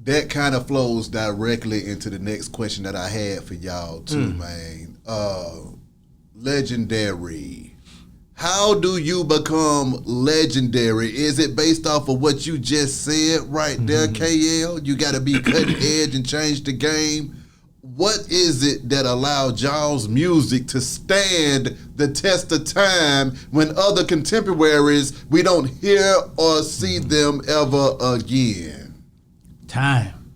that kind of flows directly into the next question that I had for y'all too, man. Legendary. How do you become legendary? Is it based off of what you just said right there, KL? You got to be cutting edge and change the game. What is it that allowed y'all's music to stand the test of time when other contemporaries, we don't hear or see them ever again? Time.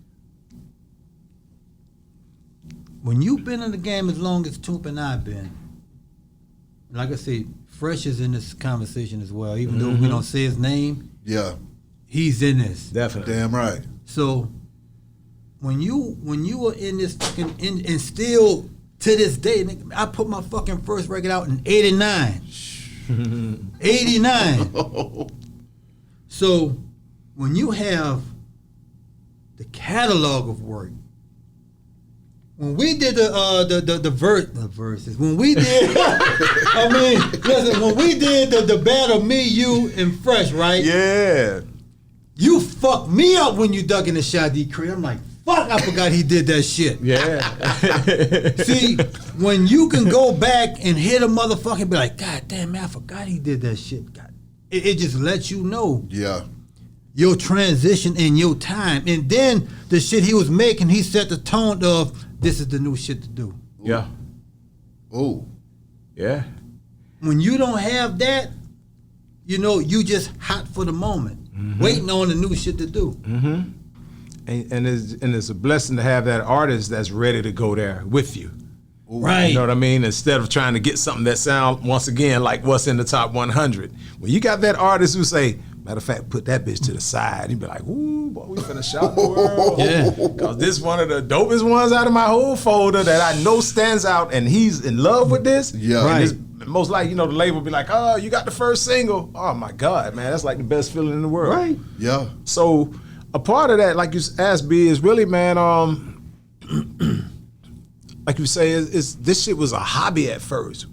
When you've been in the game as long as Toomp and I've been, like I said, Fresh is in this conversation as well. Even though we don't say his name, he's in this. Definitely. Damn right. So when you are in this fucking and still to this day, nigga, I put my fucking first record out in 89. 89. So when you have the catalog of work, when we did the verses, when we did, I mean, listen, when we did the battle, me, you, and Fresh, right? Yeah. You fucked me up when you dug in the Shadi crib. I'm like, fuck, I forgot he did that shit. Yeah. See, when you can go back and hit a motherfucker and be like, God damn, man, I forgot he did that shit. God, it just lets you know. Yeah. Your transition in your time. And then the shit he was making, he set the tone of, this is the new shit to do. Yeah. Oh. Yeah. When you don't have that, you know, you just hot for the moment, waiting on the new shit to do. And it's a blessing to have that artist that's ready to go there with you. Right. You know what I mean? Instead of trying to get something that sounds, once again, like what's in the top 100. When you got that artist who say, matter of fact, put that bitch to the side. He'd be like, ooh, boy, we finna shout the world. Yeah. Because this one of the dopest ones out of my whole folder that I know stands out, and he's in love with this. Yeah. And Right. this, most likely, you know, the label be like, oh, you got the first single. Oh, my God, man, that's like the best feeling in the world. Right. Yeah. So a part of that, like you asked, B, is really, man, like you say, is this shit was a hobby at first.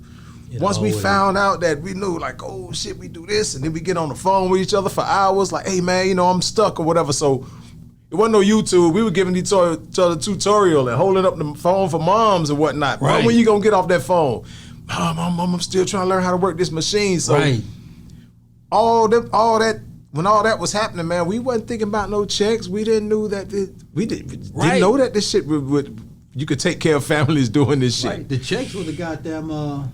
Once we found out that we knew, like, oh shit, we do this, and then we get on the phone with each other for hours, like, hey man, you know, I'm stuck or whatever. So it wasn't no YouTube. We were giving each other tutorial and holding up the phone for moms and whatnot. Right. Mom, when you gonna get off that phone? Mom, I'm still trying to learn how to work this machine. So Right. all that. When all that was happening, man, we wasn't thinking about no checks. We didn't know that didn't know that this shit would you could take care of families doing this shit. Right. The checks was the goddamn not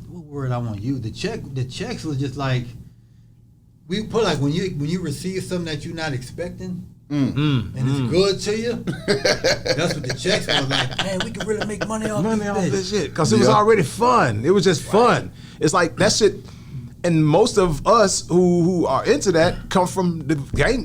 what word I want to use. The checks was just like we put like when you receive something that you're not expecting and it's good to you. That's what the checks was like. Man, we can really make money off this shit because it was already fun. It was just fun. It's like that shit. And most of us who are into that come from the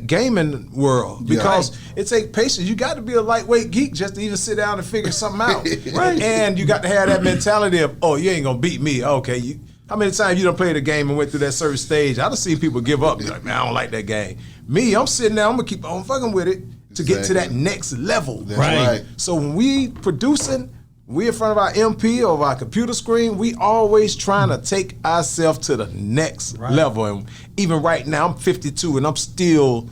gaming world because it takes patience. You got to be a lightweight geek just to even sit down and figure something out. Right. And you got to have that mentality of, oh, you ain't going to beat me. Okay. How many times you done played a game and went through that certain stage? I done seen people give up. Be like, man, I don't like that game. Me, I'm sitting there. I'm going to keep on fucking with it to get to that next level. That's right. So when we producing, we in front of our MP or our computer screen, we always trying to take ourselves to the next level. And even right now, I'm 52 and I'm still,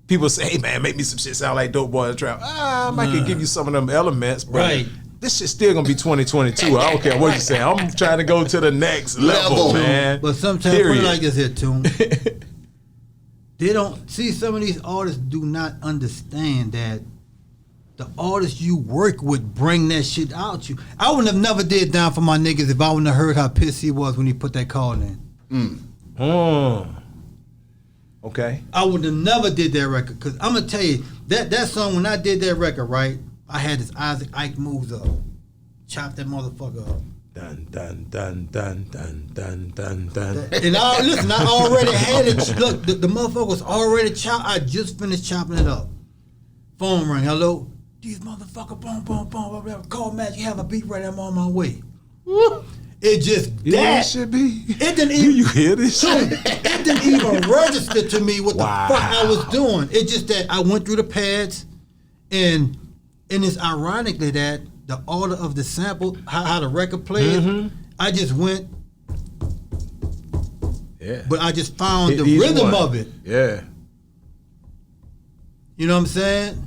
people say, hey man, make me some shit sound like Dope Boy in the Trap. I might can give you some of them elements, but this shit's still gonna be 2022. I don't care what you say. I'm trying to go to the next level, man. But sometimes, put it like this here, Toomp. They don't, see, some of these artists do not understand that the artists you work with bring that shit out you. I would have never did Down for My Niggas if I wouldn't have heard how pissed he was when he put that call in. Okay. I would have never did that record because I'm gonna tell you that song when I did that record, right? I had this Isaac Ike moves up, chop that motherfucker up. Dun dun dun dun dun dun dun dun. And listen, I already had it. Look, the motherfucker was already chopped. I just finished chopping it up. Phone ring. Hello. These motherfucker, boom, boom, boom, call Matt, you have a beat right, I'm on my way. It just, that should be. It didn't even, you hear this shit? It didn't even register to me what the fuck I was doing. It's just that I went through the pads and it's ironically that the order of the sample, how the record played, I just went. Yeah. But I just found Hit the each rhythm one. of it. Yeah. You know what I'm saying?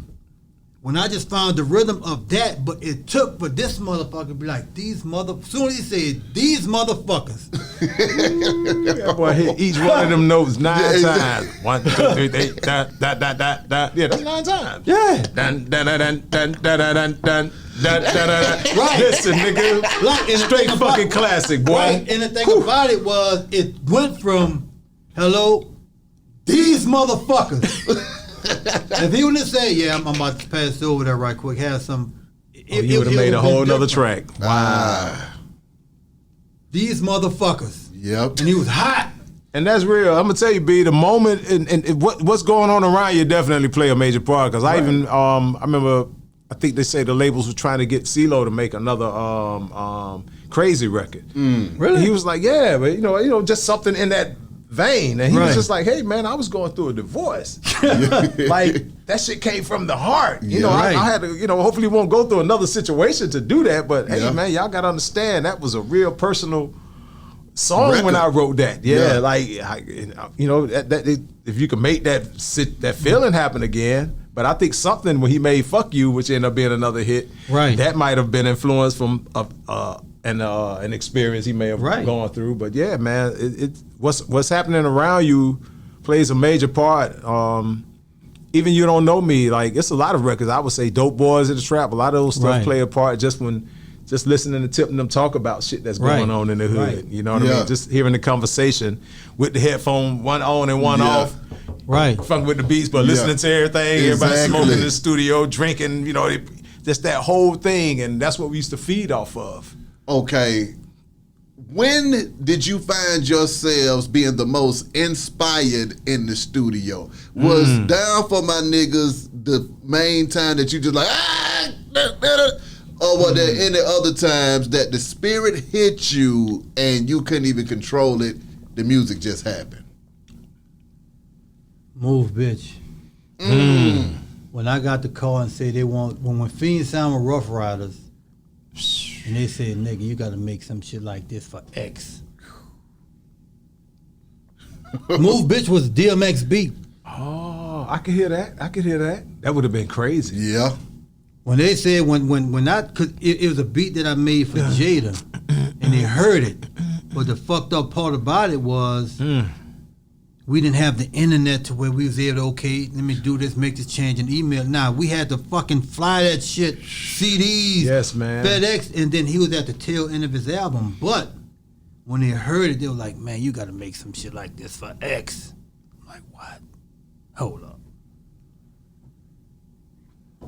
When I just found the rhythm of that, but it took for this motherfucker to be like, soon as he said, these motherfuckers. That boy hit each one of them notes 9 times. 1, 2, 3, 4, da, da, da, da, da. Yeah, that's 9 times. Yeah. Dun, dun, dun, dun, dun, dun, dun, dun, dun, dun, dun. Right. Listen, nigga. Like, and the Straight thing fucking about- classic, boy. Right. And the thing about it was, it went from, hello, these motherfuckers. If he would have said, yeah, I'm about to pass over there right quick, have some. You would have made a whole nother track. Wow. These motherfuckers. Yep. And he was hot. And that's real. I'm gonna tell you, B. The moment and what's going on around you definitely play a major part. Because I even I remember, I think they say the labels were trying to get CeeLo to make another Crazy record. Really? And he was like, yeah, but you know, just something in that vein. And he was Right. just like, hey man, I was going through a divorce. Like that shit came from the heart. You know, Right. I had to, hopefully won't go through another situation to do that. But hey Yeah. man, y'all gotta understand that was a real personal song when Record. I wrote that. Yeah, Yeah. like if you can make that feeling happen again. But I think something when he made "Fuck You," which ended up being another hit, Right. that might have been influenced from an experience he may have Right. gone through. But yeah, man, what's happening around you plays a major part. Even You Don't Know Me, like it's a lot of records. I would say "Dope Boys in the Trap." A lot of those stuff Right. play a part just listening to Tip and them talk about shit that's Right. going on in the hood. Right. You know what I Yeah. mean? Just hearing the conversation with the headphone, one on and one Yeah. off. Right. Fucking with the beats, but Yeah. listening to everything. Everybody Exactly. smoking in the studio, drinking, just that whole thing. And that's what we used to feed off of. Okay. When did you find yourselves being the most inspired in the studio? Was Down for My Niggas the main time that you just like, or were there any other times that the spirit hit you and you couldn't even control it? The music just happened. Move, bitch. When I got the call and said they want, when Fiend signed with Rough Riders, and they said, nigga, you got to make some shit like this for X. Move, bitch was a DMX beat. Oh, I could hear that. That would have been crazy. Yeah. When they said, when I, cause it was a beat that I made for Jada, and they heard it. But the fucked up part about it was, we didn't have the internet to where we was able to, okay, let me do this, make this change in email. Nah, we had to fucking fly that shit, CDs, Yes, man. FedEx, and then he was at the tail end of his album. But when they heard it, they were like, man, you got to make some shit like this for X. I'm like, what? Hold up.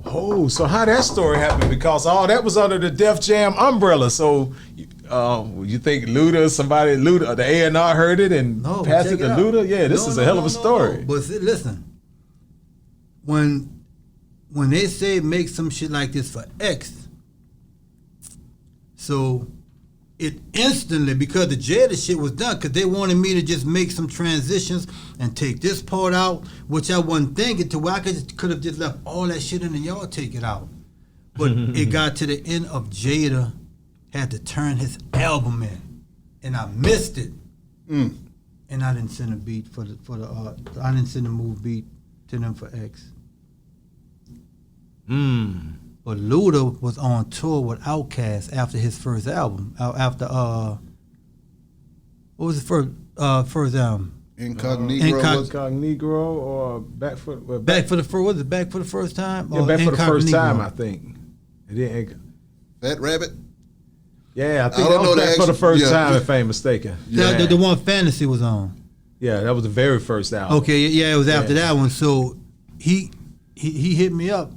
Oh, so how that story happened? Because all that was under the Def Jam umbrella. So you think Luda, the A&R heard it and No, passed check it to out. Luda? Yeah, this is a hell of a story. No. But see, listen, when they say make some shit like this for X, so it instantly, because the Jada shit was done, because they wanted me to just make some transitions and take this part out, which I wasn't thinking, to where I could have just left all that shit in and y'all take it out. But it got to the end of Jada had to turn his album in, and I missed it. And I didn't send a beat I didn't send a Move beat to them for X. But Luda was on tour with Outkast after his first album. After what was the first album? Incognito. or Back for the Back for the first. Was it Back for the first time? Yeah, Or Back for the first Incognito? time, I think. It didn't. Fat Rabbit. Yeah, I think I that don't was know the Back for the actual- first yeah. time, if I ain't mistaken. The one Fantasy was on. Yeah, that was the very first album. Okay, yeah, it was after Yeah. that one. So he hit me up.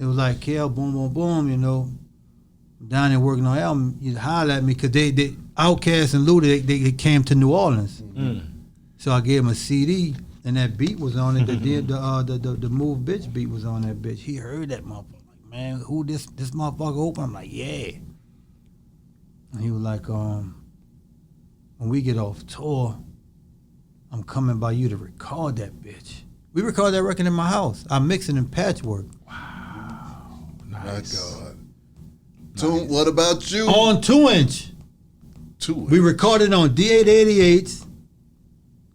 It was like, Kel, boom, boom, boom, down there working on the album, you holler at me, because they Outkast and Luda, they came to New Orleans. So I gave him a CD, and that beat was on it. The Move Bitch beat was on that bitch. He heard that motherfucker. Like, man, who this motherfucker open? I'm like, yeah. And he was like, when we get off tour, I'm coming by you to record that bitch. We recorded that record in my house. I mixed it in Patchwork. My God. Toomp, what about you? On 2-inch. We recorded on D888s,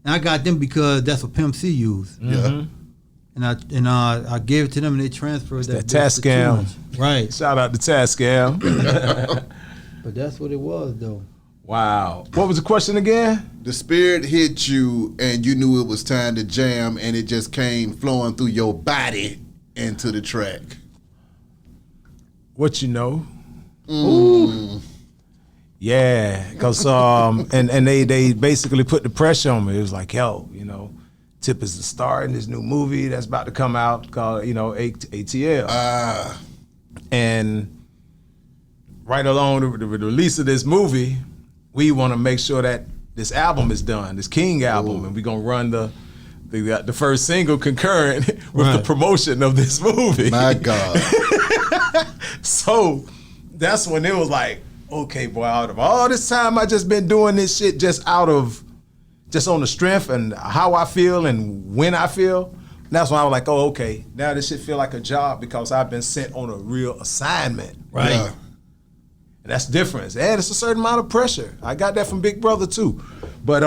and I got them because that's what Pimp C used. Yeah. And I gave it to them, and they transferred that Tascam. Right. Shout out to Tascam. But that's what it was, though. Wow. What was the question again? The spirit hit you, and you knew it was time to jam, and it just came flowing through your body into the track. What you know? Ooh. Yeah, because and they basically put the pressure on me. It was like, yo, you know, Tip is the star in this new movie that's about to come out called, you know, ATL. And right along the release of this movie, we want to make sure that this album is done, this King album, and we're gonna run the first single concurrent with the promotion of this movie. My God. So that's when it was like, okay, boy, out of all this time I just been doing this shit just on the strength and how I feel and when I feel. That's when I was like, oh, okay, now this shit feel like a job because I've been sent on a real assignment. Right. Yeah. And that's different. And it's a certain amount of pressure. I got that from Big Brother too. But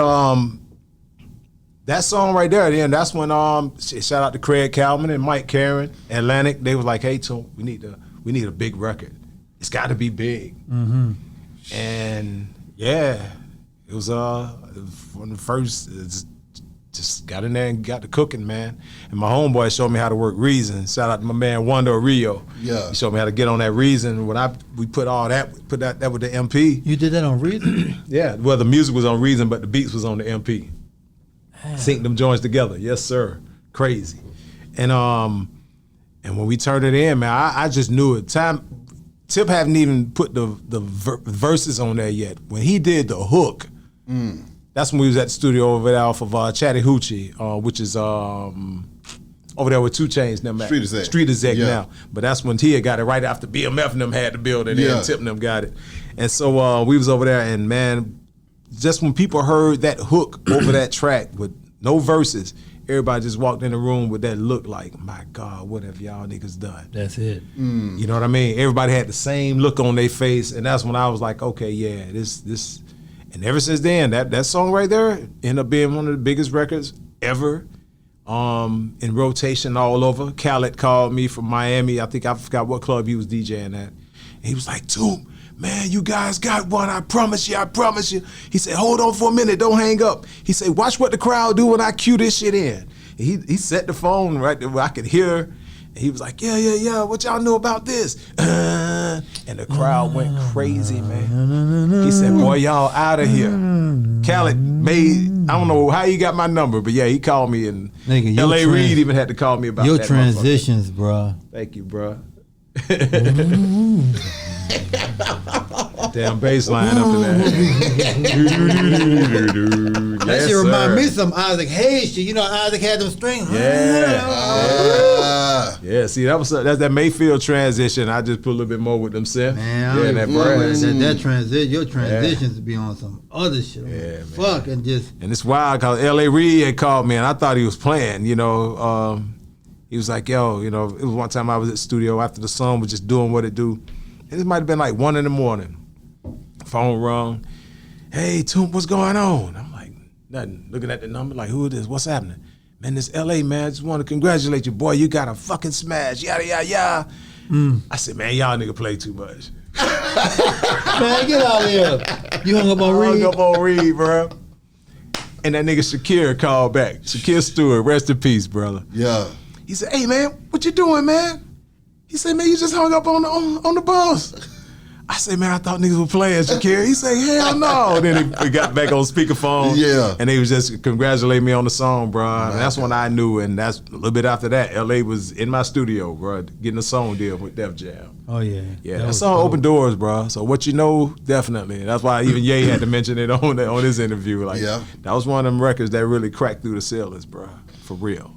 that song right there, then that's when shout out to Craig Calvin and Mike Karen, Atlantic. They was like, hey, Toomp, we need a big record. It's got to be big. Mm-hmm. And yeah, it was one of the first. Just got in there and got to cooking, man. And my homeboy showed me how to work Reason. Shout out to my man Wando Rio. Yeah, he showed me how to get on that Reason. When we put all that, put that with the MP. You did that on Reason? Yeah. Well, the music was on Reason, but the beats was on the MP. Sync them joints together. Yes, sir. Crazy. And when we turned it in, man, I just knew it. Tip hadn't even put the verses on there yet. When he did the hook. That's when we was at the studio over there off of Chattahoochee, which is over there with 2 Chainz them at. Street Exec now. But that's when Tia got it right after BMF and them had the building and Tip and them got it. And so we was over there and man, just when people heard that hook over that track with no verses, everybody just walked in the room with that look like, my God, what have y'all niggas done? That's it. You know what I mean? Everybody had the same look on their face, and that's when I was like, okay, yeah, this. And ever since then, that song right there ended up being one of the biggest records ever, in rotation all over. Khaled called me from Miami. I forgot what club he was DJing at. And he was like, Toomp, man, you guys got one. I promise you. He said, hold on for a minute. Don't hang up. He said, watch what the crowd do when I cue this shit in. And he set the phone right there where I could hear. And he was like, yeah. What y'all know about this? And the crowd went crazy, man. He said, boy, y'all out of here. Khaled I don't know how he got my number, but yeah, he called me. And L.A. Reid even had to call me about your that. Your transitions, bro. Thank you, bro. Damn bass line after that. That shit remind me of some Isaac Hayes shit. You know, Isaac had them strings. Yeah. See, that's that Mayfield transition. I just put a little bit more with them synths. Man, that transition, your transitions be on some other shit. Yeah, fuck, and it's wild because L.A. Reid had called me and I thought he was playing. You know, he was like, yo, you know, it was one time I was at the studio after the song was just doing what it do. It might have been like 1 a.m. Phone rung. Hey, Toomp, what's going on? I'm like, nothing. Looking at the number, like, who is this? What's happening? Man, this LA, man, I just want to congratulate you. Boy, you got a fucking smash. Yada, yada, yada. I said, man, y'all nigga play too much. Man, get out of here. You hung up on Reid? I hung up on Reid, bro. And that nigga Shakir called back. Shakir Stewart, rest in peace, brother. Yeah. He said, hey, man, what you doing, man? He said, man, you just hung up on the boss. I said, man, I thought niggas were playing, Shakir. He said, hell no. Then he got back on speakerphone. Yeah. And they was just congratulating me on the song, bro. And that's when I knew. And that's a little bit after that, LA was in my studio, bro, getting a song deal with Def Jam. Oh, yeah. Yeah, that song opened doors, bro. So what you know, definitely. That's why even Ye had to mention it on his interview. Like, that was one of them records that really cracked through the ceilings, bro. For real.